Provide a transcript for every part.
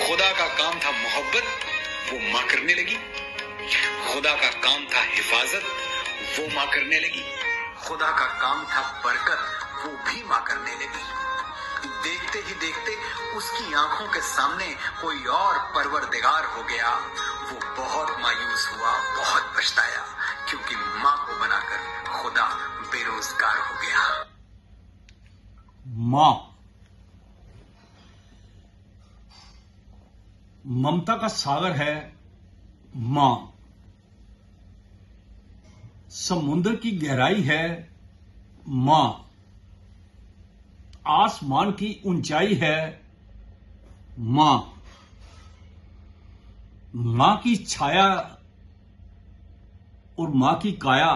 खुदा का काम था मोहब्बत, वो मां करने लगी। खुदा का काम था हिफाजत, वो मां करने लगी। खुदा का काम था बरकत, वो भी मां करने लगी। देखते ही देखते उसकी आंखों के सामने कोई और परवरदिगार हो गया। वो बहुत मायूस हुआ, बहुत पछताया, क्योंकि मां को बनाकर खुदा बेरोजगार हो गया। मां ममता का सागर है। मां समुद्र की गहराई है। मां आसमान की ऊंचाई है। मां की छाया और मां की काया।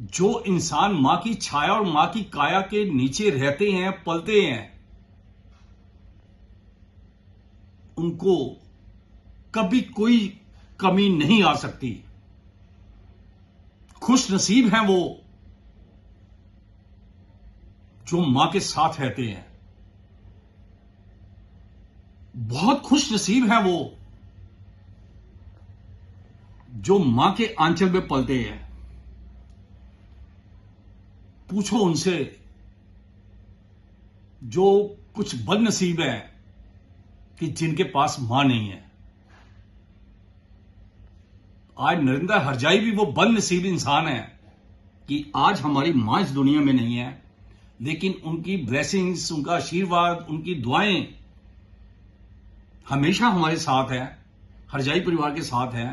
जो इंसान मां की छाया और मां की काया के नीचे रहते हैं, पलते हैं, उनको कभी कोई कमी नहीं आ सकती। खुश नसीब हैं वो जो मां के साथ रहते हैं। बहुत खुश नसीब हैं वो जो मां के आंचल में पलते हैं। पूछो उनसे जो कुछ बदनसीब है कि जिनके पास मां नहीं है। आज नरेंद्र हरजाई भी वो बदनसीब इंसान है कि आज हमारी मां इस दुनिया में नहीं है, लेकिन उनकी ब्लेसिंग्स, उनका आशीर्वाद, उनकी दुआएं हमेशा हमारे साथ है, हरजाई परिवार के साथ है।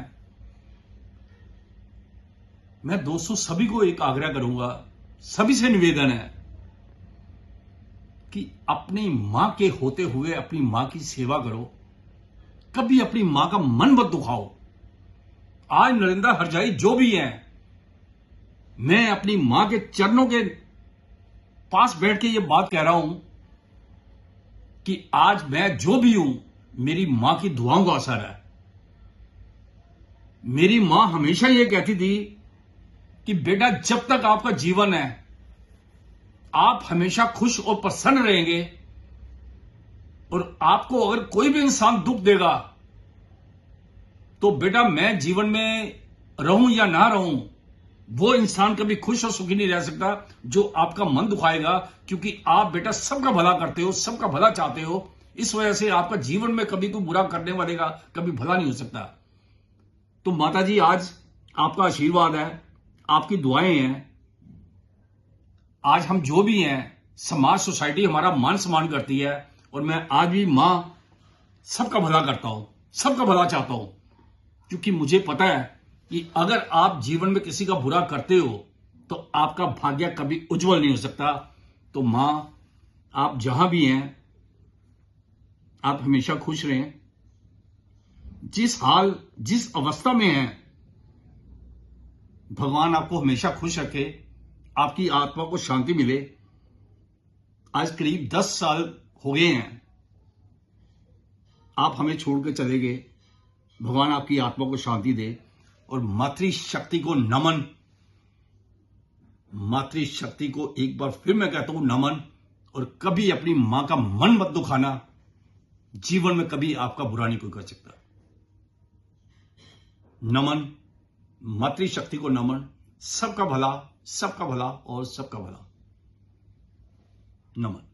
मैं दोस्तों सभी को एक आग्रह करूंगा, सभी से निवेदन है कि अपनी मां के होते हुए अपनी मां की सेवा करो। कभी अपनी मां का मन मत दुखाओ। आज नरेंद्र हरजाई जो भी हैं, मैं अपनी मां के चरणों के पास बैठ के ये बात कह रहा हूं कि आज मैं जो भी हूं, मेरी मां की दुआओं का असर है। मेरी मां हमेशा ये कहती थी कि बेटा, जब तक आपका जीवन है, आप हमेशा खुश और प्रसन्न रहेंगे, और आपको अगर कोई भी इंसान दुख देगा तो बेटा, मैं जीवन में रहूं या ना रहूं, वो इंसान कभी खुश और सुखी नहीं रह सकता जो आपका मन दुखाएगा। क्योंकि आप बेटा सबका भला करते हो, सबका भला चाहते हो, इस वजह से आपका जीवन में कभी कोई बुरा करने वाले का कभी भला नहीं हो सकता। तो माता जी, आज आपका आशीर्वाद है, आपकी दुआएं हैं। आज हम जो भी हैं, समाज, सोसाइटी हमारा मान सम्मान करती है, और मैं आज भी मां सबका भला करता हूं, सबका भला चाहता हूं, क्योंकि मुझे पता है कि अगर आप जीवन में किसी का बुरा करते हो तो आपका भाग्य कभी उज्जवल नहीं हो सकता। तो मां, आप जहां भी हैं, आप हमेशा खुश रहें। जिस हाल, जिस अवस्था में हैं, भगवान आपको हमेशा खुश रखे, आपकी आत्मा को शांति मिले। आज करीब 10 साल हो गए हैं आप हमें छोड़ के चले गए। भगवान आपकी आत्मा को शांति दे। और मातृशक्ति को नमन, मातृशक्ति को एक बार फिर मैं कहता हूं नमन। और कभी अपनी मां का मन मत दुखाना। जीवन में कभी आपका बुरा नहीं कोई कर सकता। नमन, मातृशक्ति को नमन। सबका भला, सबका भला और सबका भला। नमन।